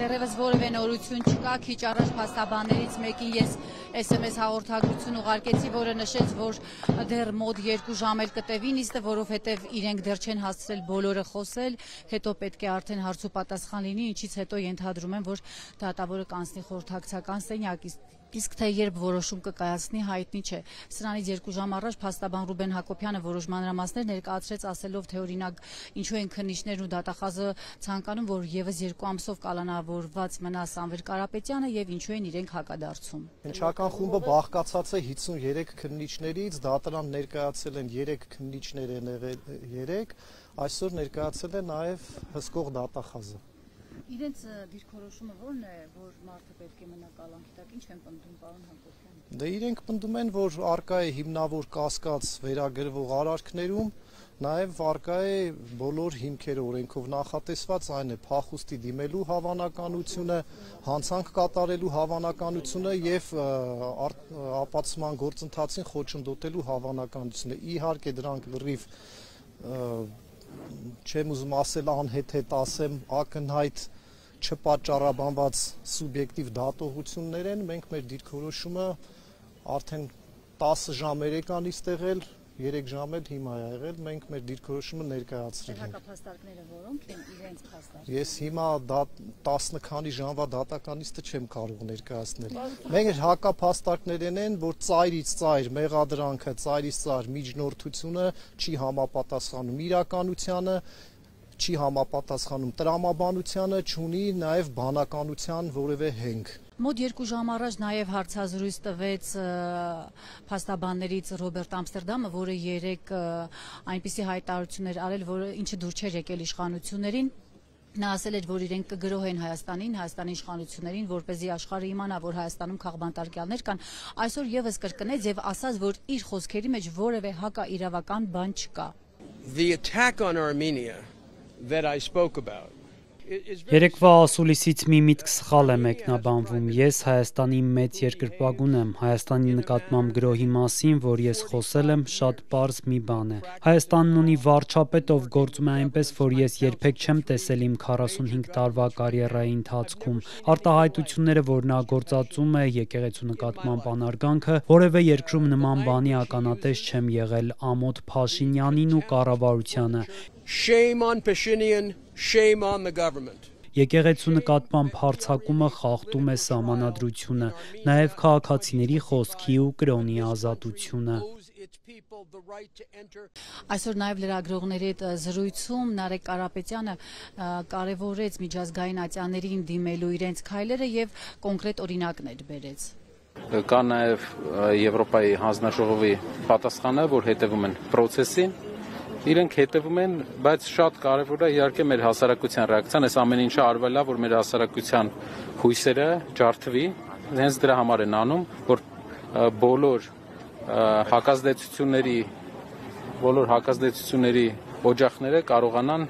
դեռևս որևէ նորություն չկա, քիչ առաջ փաստաբաններից մեկին ես SMS հաղորդագրություն ուղարկեցի, որը նշեց, որ դեռ մոտ 2 ժամ էլ կտևի նիստը, որովհետև իրենք դեռ չեն հասցրել բոլորը խոսել, հետո պետք է արդեն հարց ու պատասխան լինի, ինչից հետո ենթադրում եմ, որ դատավորը կանցնի խորհրդակցական սենյակ, իսկ թե երբ որոշում կկայացնի, հայտնի չէ։ Սրանից 2 ժամ առաջ փաստաբան Ռուբեն Հակոբյանը որոշ մանրամասներ ներկայացրեց, ասելով, թե օրինակ ինչու են քննիչներն ու դատախազը ցանկանում, որ եւս 2 ամսով կալանավորված մնա Սամվել Կարապետյանը եւ ինչու են իրենք հակադարձում։ Հնչական խումբը բաղկացած է 53 քննիչներից, դատարան ներկայացել են 3 քննիչներ են եղել 3, այսօր ներկայացել է նաեւ հսկող դատախազը։ Իրենց դիրքորոշումը ո՞րն է, որ մարդը պետք է մնա կալանքի տակ, ինչ են պնդում, պարոն Հակոբյան։ Դե իրենք պնդում են, որ արկա է հիմնավոր կասկած վերագրվող արարքներում, նաև արկա է բոլոր հիմքերը օրենքով նախատեսված, այն է փախուստի դիմելու հավանականությունը, հանցանք կատարելու հավանականությունը եւ ապացման գործընթացին խոչընդոտելու հավանականությունը։ Իհարկե դրանք լրիվ չեմ ուզում ասել անհետ ասեմ ակնհայտ չպատճառաբանված սուբյեկտիվ դատողություններ են, մենք մեր դիրքորոշումը արդեն 10 ժամ երեկանից տեղել, 3 ժամ էլ հիմա է եղել, մենք մեր դիրքորոշումը ներկայացրել ենք։ Հակափաստարկները որոնք են իրենց փաստարկները։ Ես հիմա 10 քանի ժամվա դատականիստը չեմ կարող ներկայացնել։ Մենք հակափաստարկներն են, որ ծայրից ծայր մեղադրանքը, ծայրից ծայր միջնորդությունը չի համապատասխանում իրականությանը, չի համապատասխանում տրամաբանությանը, չունի նաև բանականության որևէ հենք։ Մոտ 2 ժամ առաջ նաև հարցազրույց տվեց փաստաբաններից Ռոբերտ Ամստերդամը, որը 3 այնպիսի հայտարարություններ արել, որը ինչը դուր չէր եկել իշխանություններին։ Նա ասել էր, որ իրենք կգրոհեն Հայաստանի իշխանություններին, որպեսզի աշխարհը իմանա, որ Հայաստանում քաղբանտարկյալներ կան։ Այսօր եւս կրկնեց եւ ասաց, որ իր խոսքերի մեջ որևէ հակաիրավական բան չկա։ The attack on Armenia that I spoke about. Երեկվա ասուլիսից մի միտք սխալ է մեկնաբանվում։ Ես Հայաստանի մեծ երկրպագուն եմ։ Հայաստանի նկատմամբ գրոհի մասին, որ ես խոսել եմ, շատ պարզ մի բան է։ Հայաստանն ունի վարչապետ, ով գործում է այնպես, որ ես երբեք չեմ տեսել իմ 45 տարվա կարիերայի ընթացքում։ Արտահայտությունները, որ նա գործածում է եկեղեցու նկատմամբ անարգանքը, որևէ երկրում նման բանի ականատես չեմ եղել, ամոթ Փաշինյանին ու կառավարությանը։ Shame on Pashinyan, shame on the government. Եկեղեցու նկատմամբ հարձակումը խախտում է սահմանադրությունը, նաև քաղաքացիների խոսքի ու կրոնի ազատությունը։ Այսօր նաև լրագրողների հետ զրույցում Նարեկ Կարապետյանը կարևորեց միջազգային ատյաններին դիմելու իրենց քայլերը եւ կոնկրետ օրինակներ բերեց։ Կա նաև Եվրոպայի հանձնաժողովի պատասխանը, որ հետևում են process-ին։ Իրենք հետևում են, բայց շատ կարևոր է իհարկե մեր հասարակության ռեակցիան, այս ամեն ինչը արվել է, որ մեր հասարակության հույսերը ջարդվի, հենց դրա համար են անում, որ բոլոր հակազդեցությունների օջախները կարողանան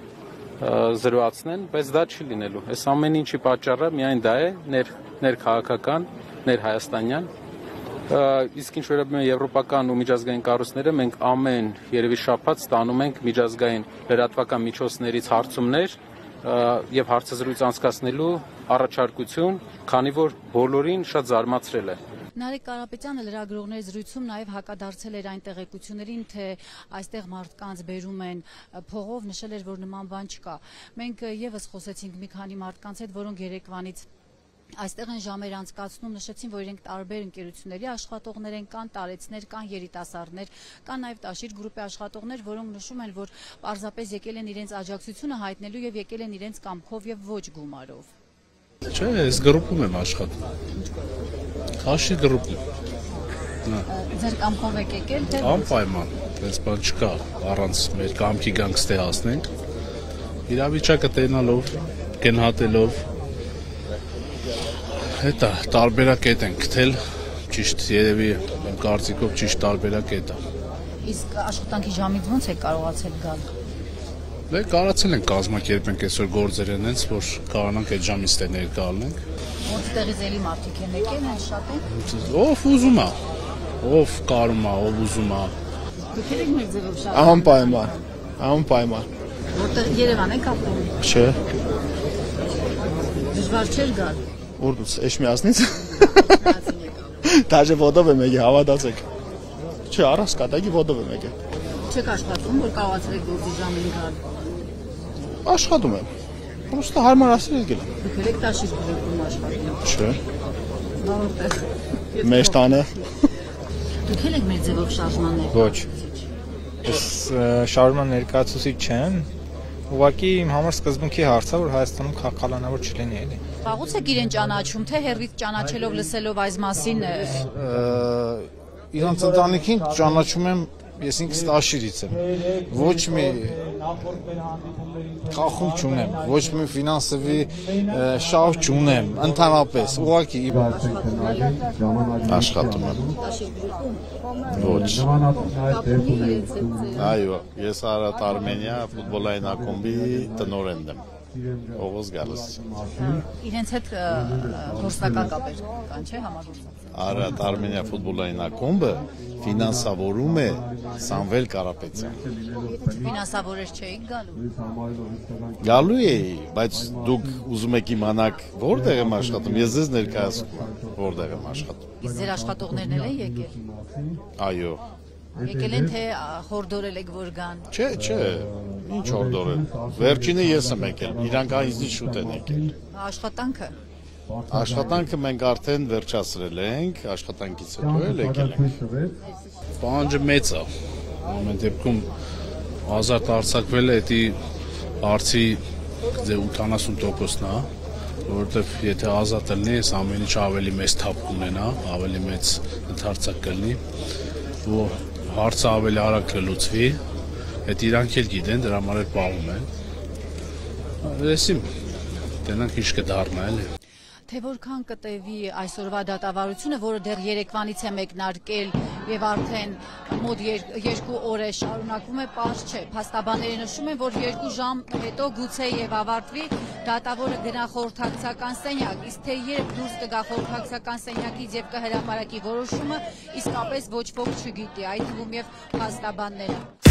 զրոյացնեն, բայց դա չի լինելու։ Այս ամեն ինչի պատճառը միայն դա է, ներքաղաքական, ներհայաստանյան։ Իսկ ինչ վերաբերում է եվրոպական ու միջազգային կառույցները, մենք ամեն երևի շաբաթ ստանում ենք միջազգային լրատվական միջոցներից հարցումներ եւ հարցազրույց անցկացնելու առաջարկություն, քանի որ բոլորին շատ զարմացրել է։ Նարեկ Կարապետյանը լրագրողների զրույցում նաև հակադարձել էր այն տեղեկություններին, թե այստեղ մարդկանց բերում են փողով, նշել էր, որ նման բան չկա։ Մենք եւս խոսեցինք մի քանի մարդկանց հետ, որոնք երեկվանից այստեղ են ժամեր անցկացնում, նշեցին, որ իրենք տարբեր ընկերությունների աշխատողներ են, կան տարեցներ, կան երիտասարդներ, կան նաև Տաշիր գրուպի աշխատողներ, որոնք նշում են, որ պարզապես եկել են իրենց աջակցությունը հայտնելու եւ եկել են իրենց կամքով եւ ոչ գումարով։ Չէ, ես գրուպում եմ աշխատում։ Տաշիր գրուպում։ Ձեր կամքով եք եկել, թե անպայման, այս բան չկա, առանց մեր կամքի գանք ստեղծենք։ Իրավիճակը տենալով, գնահատելով Հետա տարբերակետ են գտել, ճիշտ երևի իմ կարծիքով ճիշտ տարբերակետ է։ Իսկ աշխատանքի ժամից ո՞նց է կարողացել գալ։ Դե կարացել ենք կազմակերպենք այսօր գործեր են հենց, որ կարողանանք այդ ժամից տեղ ներկա լինենք։ Որտեղից էլի մարդիկ են եկել, են շատ են։ Ով ուզում է, ով կարում է, ով ուզում է։ Դուք եք մեր ձևով շատ։ Անպայման։ Որտեղ Երևան եք ապրում։ Չէ։ Դժվար չէր գալ։ Ուրդուց էշմիասնից։ Դաժե ոտով եմ եկել, հավատացեք։ Չէ, առանց կատակի ոտով եմ եկել։ Չեք աշխատում, որ կարողացրեք գործի ժամին գալ։ Աշխատում եմ։ Պրոստը հարմարացրել եկել եմ։ Դուք եք տաշիր գրում աշխատում։ Չէ։ Որտե՞ղ։ Մեր տանը։ Դուք եք մեր ձևով շարժմաններ։ Ոչ։ Ես շարժման ներկայացուցիչ չեմ։ Ուղղակի իմ համար սկզբունքի հարց է, որ Հայաստանում քաղաքականավոր չլինի էլի։ Վաղուց եք իրեն ճանաչում, թե հերրից ճանաչելով լսելով այս մասին։ Իրանց ընտանիքին ճանաչում եմ, ես ինքս տաշիրից եմ։ Ոչ մի խախում չունեմ, ոչ մի ֆինանսովի շահ չունեմ, ընդհանրապես, ուղղակի աշխատում եմ։ Ոչ։ Այո, ես Արարատ Արմենիա ֆուտբոլային ակումբի տնօրենն եմ։ Օղոս գալիս։ Իրենց հետ գործնական կապեր կան, չէ՞, համագործակցություն։ Արարատ Արմենիա ֆուտբոլային ակումբը ֆինանսավորում է Սամվել Կարապետյան։ Ֆինանսավորեր չէիք գալու։ Գալու էի, բայց դուք ուզում եք իմանաք որտեղ եմ աշխատում, ես ձեզ ներկայացնում եմ որտեղ եմ աշխատում։ Իսկ ձեր աշխատողներն էլ են եկել։ Այո։ Եկել են թե խորդորել եք որ գան։ Չէ, ինչ խորդորել։ Վերջինը ես եմ եկել, իրանք ինձնից շուտ են եկել։ Աշխատանքը։ Աշխատանքը մենք արդեն վերջացրել ենք, աշխատանքից հետո էլ եկել ենք։ Պահանջը մեծ է։ Ամեն դեպքում ազատ արձակվել է դա հարցի 80%-ն է, որովհետև եթե ազատ լինի, այս ամեն ինչ ավելի մեծ թափ կունենա, ավելի մեծ ընդարձակ կլինի, ու հարցը ավելի արագ կլուծվի, այդ իրանք էլ գիտեն, դրա համար էլ պահում են։ Այսինքն դրանք ինչ կդառնա էլի։ Թե որքան կտևի այսօրվա դատավարությունը, որը դեռ երեկվանից է մեկնարկել եւ արդեն մոտ 2 օր է շարունակվում է, պարզ չէ։ Փաստաբանները նշում են, որ 2 ժամ հետո գուցե եւ ավարտվի, դատավորը գնա խորհրդակցական սենյակ, իսկ թե երբ դուրս կգա խորհրդակցական սենյակից եւ կհրապարակի որոշումը, իսկապես ոչ ոք չգիտի, այդ թվում եւ փաստաբանները։